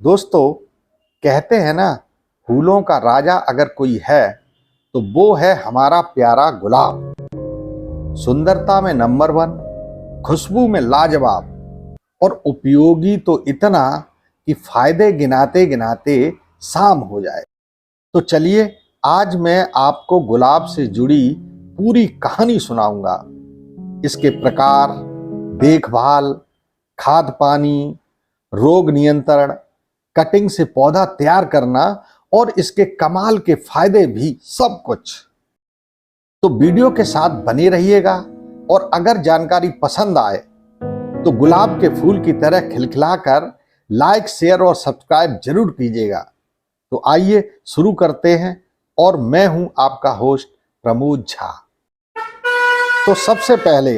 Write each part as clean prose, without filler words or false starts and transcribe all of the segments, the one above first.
दोस्तों, कहते हैं ना, फूलों का राजा अगर कोई है तो वो है हमारा प्यारा गुलाब। सुंदरता में नंबर वन, खुशबू में लाजवाब और उपयोगी तो इतना कि फायदे गिनाते गिनाते शाम हो जाए। तो चलिए, आज मैं आपको गुलाब से जुड़ी पूरी कहानी सुनाऊंगा। इसके प्रकार, देखभाल, खाद पानी, रोग नियंत्रण, कटिंग से पौधा तैयार करना और इसके कमाल के फायदे भी, सब कुछ। तो वीडियो के साथ बने रहिएगा और अगर जानकारी पसंद आए तो गुलाब के फूल की तरह खिलखिलाकर लाइक, शेयर और सब्सक्राइब जरूर कीजिएगा। तो आइए शुरू करते हैं और मैं हूं आपका होस्ट प्रमोद झा। तो सबसे पहले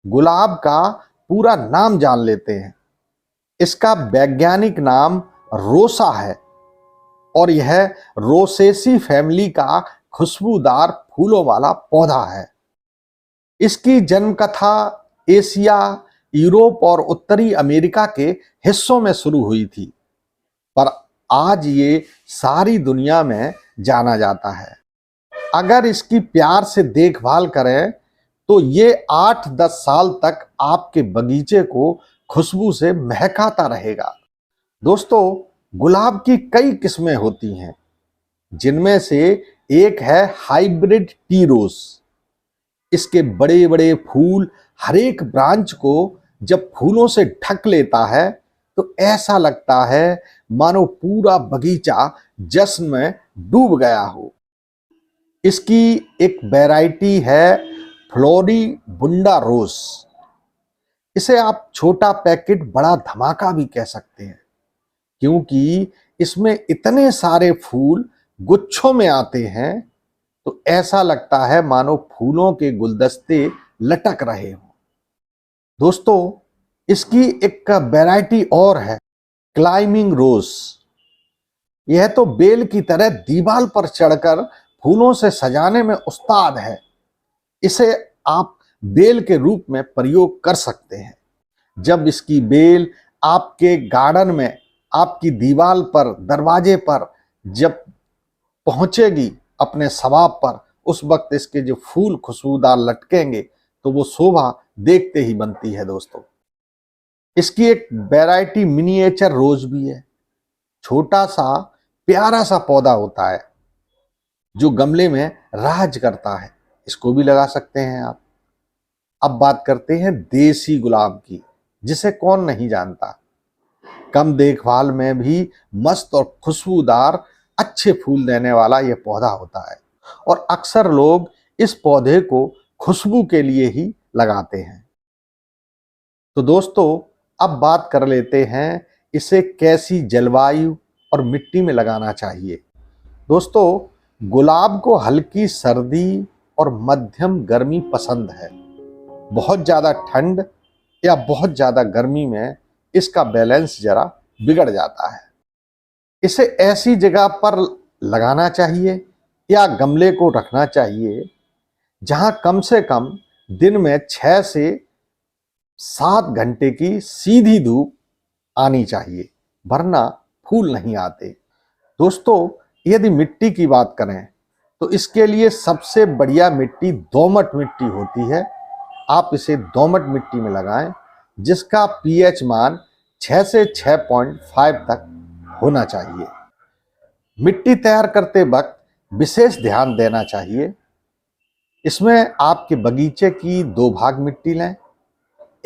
गुलाब का पूरा नाम जान लेते हैं। इसका वैज्ञानिक नाम रोसा है और यह रोसेसी फैमिली का खुशबूदार फूलों वाला पौधा है। इसकी जन्म कथा एशिया, यूरोप और उत्तरी अमेरिका के हिस्सों में शुरू हुई थी, पर आज ये सारी दुनिया में जाना जाता है। अगर इसकी प्यार से देखभाल करें तो ये 8-10 साल तक आपके बगीचे को खुशबू से महकाता रहेगा। दोस्तों, गुलाब की कई किस्में होती हैं, जिनमें से एक है हाइब्रिड टी रोज। इसके बड़े बड़े फूल हर एक ब्रांच को जब फूलों से ढक लेता है तो ऐसा लगता है मानो पूरा बगीचा जश्न में डूब गया हो। इसकी एक वैरायटी है फ्लोरीबुंडा रोज। इसे आप छोटा पैकेट बड़ा धमाका भी कह सकते हैं, क्योंकि इसमें इतने सारे फूल गुच्छों में आते हैं तो ऐसा लगता है मानो फूलों के गुलदस्ते लटक रहे हों। दोस्तों, इसकी एक वैरायटी और है क्लाइंबिंग रोज। यह तो बेल की तरह दीवार पर चढ़कर फूलों से सजाने में उस्ताद है। इसे आप बेल के रूप में प्रयोग कर सकते हैं। जब इसकी बेल आपके गार्डन में, आपकी दीवार पर, दरवाजे पर जब पहुंचेगी अपने सवाब पर, उस वक्त इसके जो फूल खुशबूदार लटकेंगे तो वो शोभा देखते ही बनती है। दोस्तों, इसकी एक वैरायटी मिनिएचर रोज भी है। छोटा सा प्यारा सा पौधा होता है जो गमले में राज करता है। इसको भी लगा सकते हैं आप। अब बात करते हैं देसी गुलाब की, जिसे कौन नहीं जानता। कम देखभाल में भी मस्त और खुशबूदार अच्छे फूल देने वाला यह पौधा होता है और अक्सर लोग इस पौधे को खुशबू के लिए ही लगाते हैं। तो दोस्तों, अब बात कर लेते हैं इसे कैसी जलवायु और मिट्टी में लगाना चाहिए। दोस्तों, गुलाब को हल्की सर्दी और मध्यम गर्मी पसंद है। बहुत ज़्यादा ठंड या बहुत ज़्यादा गर्मी में इसका बैलेंस जरा बिगड़ जाता है। इसे ऐसी जगह पर लगाना चाहिए या गमले को रखना चाहिए जहां कम से कम दिन में 6 से 7 घंटे की सीधी धूप आनी चाहिए, वरना फूल नहीं आते। दोस्तों, यदि मिट्टी की बात करें तो इसके लिए सबसे बढ़िया मिट्टी दोमट मिट्टी होती है। आप इसे दोमट मिट्टी में लगाएं, जिसका पीएच मान 6 से 6.5 तक होना चाहिए। मिट्टी तैयार करते वक्त विशेष ध्यान देना चाहिए। इसमें आपके बगीचे की 2 भाग मिट्टी लें।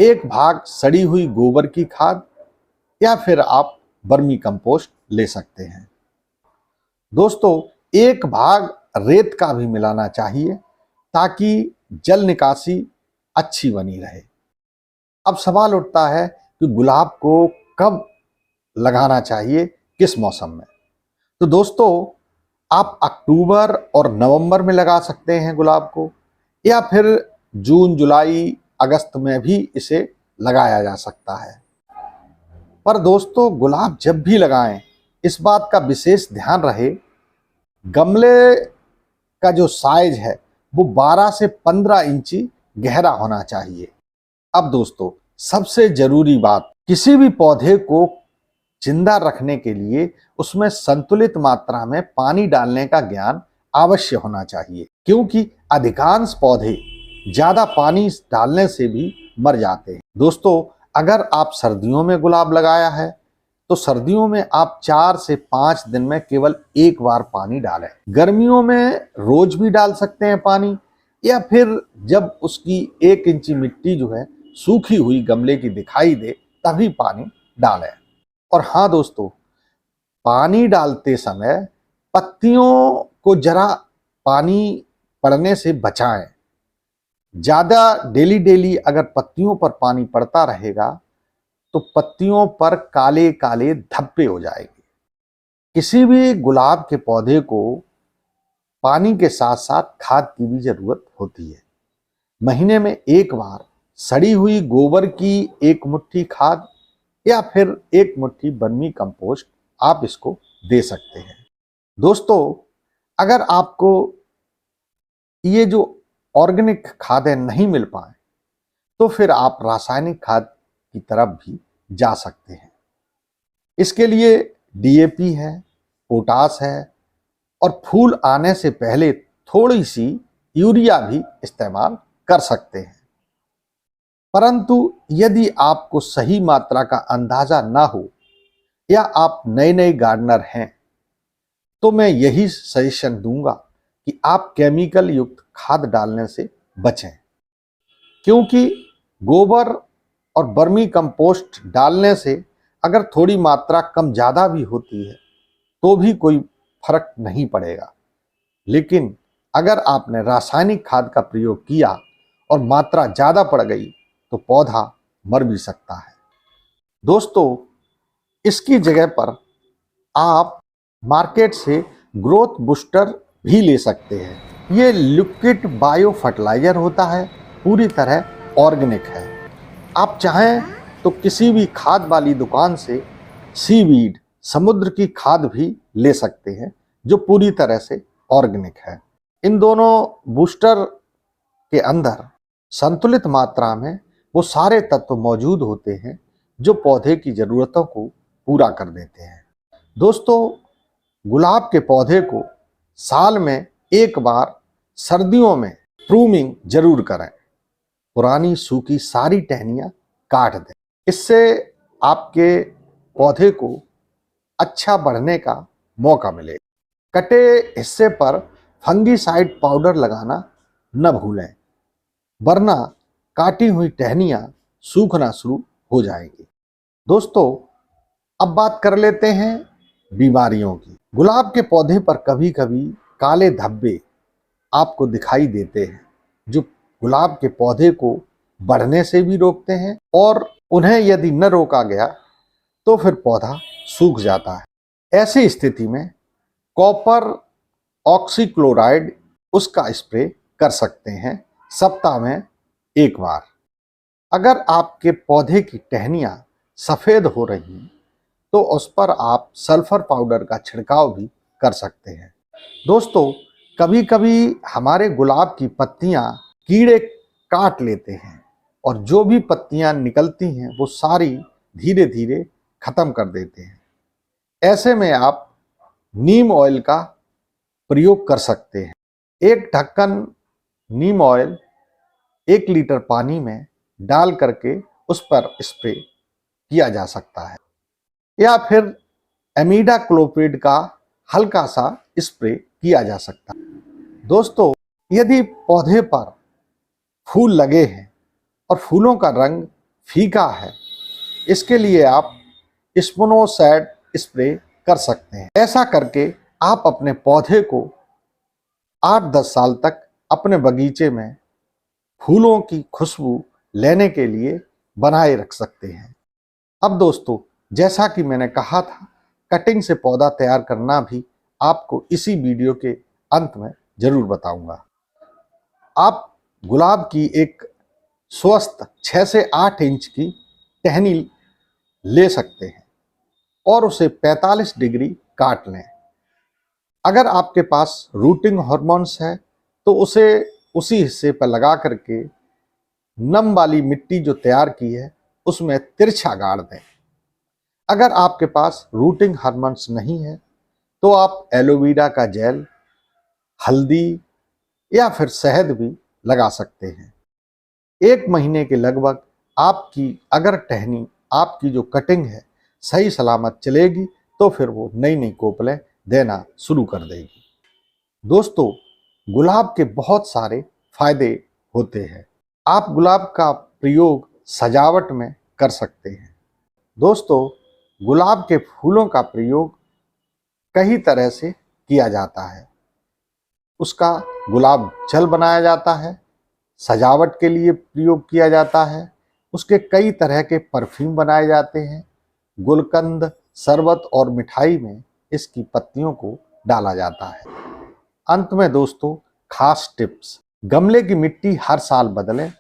एक भाग सड़ी हुई गोबर की खाद या फिर आप वर्मी कंपोस्ट ले सकते हैं। दोस्तों, एक भाग रेत का भी मिलाना चाहिए ताकि जल निकासी अच्छी बनी रहे। अब सवाल उठता है कि गुलाब को कब लगाना चाहिए, किस मौसम में। तो दोस्तों, आप अक्टूबर और नवंबर में लगा सकते हैं गुलाब को, या फिर जून, जुलाई, अगस्त में भी इसे लगाया जा सकता है। पर दोस्तों, गुलाब जब भी लगाएं, इस बात का विशेष ध्यान रहे, गमले का जो साइज है वो 12 से 15 इंची गहरा होना चाहिए। अब दोस्तों, सबसे जरूरी बात, किसी भी पौधे को जिंदा रखने के लिए उसमें संतुलित मात्रा में पानी डालने का ज्ञान अवश्य होना चाहिए, क्योंकि अधिकांश पौधे ज्यादा पानी डालने से भी मर जाते हैं। दोस्तों, अगर आप सर्दियों में गुलाब लगाया है तो सर्दियों में आप 4 से 5 दिन में केवल एक बार पानी डालें। गर्मियों में रोज भी डाल सकते हैं पानी, या फिर जब उसकी 1 इंची मिट्टी जो है सूखी हुई गमले की दिखाई दे तभी पानी डालें। और हाँ दोस्तों, पानी डालते समय पत्तियों को जरा पानी पड़ने से बचाएं। ज्यादा डेली अगर पत्तियों पर पानी पड़ता रहेगा तो पत्तियों पर काले काले धब्बे हो जाएंगे। किसी भी गुलाब के पौधे को पानी के साथ साथ खाद की भी जरूरत होती है। महीने में एक बार सड़ी हुई गोबर की 1 मुट्ठी खाद या फिर 1 मुट्ठी वर्मी कंपोस्ट आप इसको दे सकते हैं। दोस्तों, अगर आपको ये जो ऑर्गेनिक खादें नहीं मिल पाए तो फिर आप रासायनिक खाद की तरफ भी जा सकते हैं। इसके लिए डीएपी है, पोटास है और फूल आने से पहले थोड़ी सी यूरिया भी इस्तेमाल कर सकते हैं। परंतु यदि आपको सही मात्रा का अंदाजा ना हो या आप नए गार्डनर हैं तो मैं यही सजेशन दूंगा कि आप केमिकल युक्त खाद डालने से बचें, क्योंकि गोबर और वर्मी कंपोस्ट डालने से अगर थोड़ी मात्रा कम ज़्यादा भी होती है तो भी कोई फर्क नहीं पड़ेगा। लेकिन अगर आपने रासायनिक खाद का प्रयोग किया और मात्रा ज़्यादा पड़ गई तो पौधा मर भी सकता है। दोस्तों, इसकी जगह पर आप मार्केट से ग्रोथ बूस्टर भी ले सकते हैं। ये लिक्विड बायो फर्टिलाइजर होता है, पूरी तरह ऑर्गेनिक है। आप चाहें तो किसी भी खाद वाली दुकान से सीवीड समुद्र की खाद भी ले सकते हैं जो पूरी तरह से ऑर्गेनिक है। इन दोनों बूस्टर के अंदर संतुलित मात्रा में वो सारे तत्व मौजूद होते हैं जो पौधे की जरूरतों को पूरा कर देते हैं। दोस्तों, गुलाब के पौधे को साल में एक बार सर्दियों में प्रूनिंग जरूर करें। पुरानी सूखी सारी टहनियाँ काट दें। इससे आपके पौधे को अच्छा बढ़ने का मौका मिलेगा। कटे हिस्से पर फंगीसाइड पाउडर लगाना न भूलें, वरना काटी हुई टहनियाँ सूखना शुरू हो जाएगी। दोस्तों, अब बात कर लेते हैं बीमारियों की। गुलाब के पौधे पर कभी कभी काले धब्बे आपको दिखाई देते हैं जो गुलाब के पौधे को बढ़ने से भी रोकते हैं, और उन्हें यदि न रोका गया तो फिर पौधा सूख जाता है। ऐसी स्थिति में कॉपर ऑक्सीक्लोराइड उसका स्प्रे कर सकते हैं सप्ताह में एक बार। अगर आपके पौधे की टहनियाँ सफ़ेद हो रही हैं तो उस पर आप सल्फर पाउडर का छिड़काव भी कर सकते हैं। दोस्तों, कभी कभी हमारे गुलाब की पत्तियां कीड़े काट लेते हैं और जो भी पत्तियां निकलती हैं वो सारी धीरे धीरे खत्म कर देते हैं। ऐसे में आप नीम ऑयल का प्रयोग कर सकते हैं। 1 ढक्कन नीम ऑयल 1 लीटर पानी में डाल करके उस पर स्प्रे किया जा सकता है, या फिर एमिडाक्लोप्रिड का हल्का सा स्प्रे किया जा सकता है। दोस्तों, यदि पौधे पर फूल लगे हैं और फूलों का रंग फीका है, इसके लिए आप स्पिनोसैड स्प्रे कर सकते हैं। ऐसा करके आप अपने पौधे को 8-10 साल तक अपने बगीचे में फूलों की खुशबू लेने के लिए बनाए रख सकते हैं। अब दोस्तों, जैसा कि मैंने कहा था, कटिंग से पौधा तैयार करना भी आपको इसी वीडियो के अंत में जरूर बताऊंगा। आप गुलाब की एक स्वस्थ 6 से 8 इंच की टहनी ले सकते हैं और उसे 45 डिग्री काट लें। अगर आपके पास रूटिंग हार्मोन्स है तो उसे उसी हिस्से पर लगा करके नम वाली मिट्टी जो तैयार की है उसमें तिरछा गाड़ दें। अगर आपके पास रूटिंग हार्मोन्स नहीं है तो आप एलोवेरा का जेल, हल्दी या फिर शहद भी लगा सकते हैं। 1 महीने के लगभग आपकी अगर टहनी, आपकी जो कटिंग है सही सलामत चलेगी तो फिर वो नई नई कोपलें देना शुरू कर देगी। दोस्तों, गुलाब के बहुत सारे फायदे होते हैं। आप गुलाब का प्रयोग सजावट में कर सकते हैं। दोस्तों, गुलाब के फूलों का प्रयोग कई तरह से किया जाता है। उसका गुलाब जल बनाया जाता है, सजावट के लिए प्रयोग किया जाता है, उसके कई तरह के परफ्यूम बनाए जाते हैं, गुलकंद, शरबत और मिठाई में इसकी पत्तियों को डाला जाता है। अंत में दोस्तों, खास टिप्स: गमले की मिट्टी हर साल बदलें,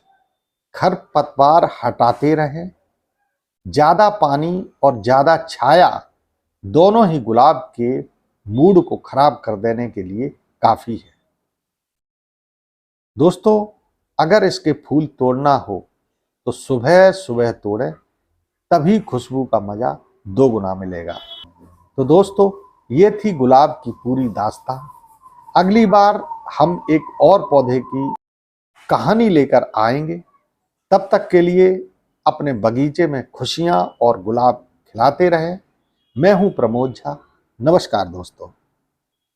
खरपतवार हटाते रहें, ज्यादा पानी और ज्यादा छाया दोनों ही गुलाब के मूड को खराब कर देने के लिए काफी है। दोस्तों, अगर इसके फूल तोड़ना हो तो सुबह सुबह तोड़ें, तभी खुशबू का मजा 2 गुना मिलेगा। तो दोस्तों, ये थी गुलाब की पूरी दास्तान। अगली बार हम एक और पौधे की कहानी लेकर आएंगे। तब तक के लिए अपने बगीचे में खुशियां और गुलाब खिलाते रहें। मैं हूं प्रमोद झा। नमस्कार दोस्तों।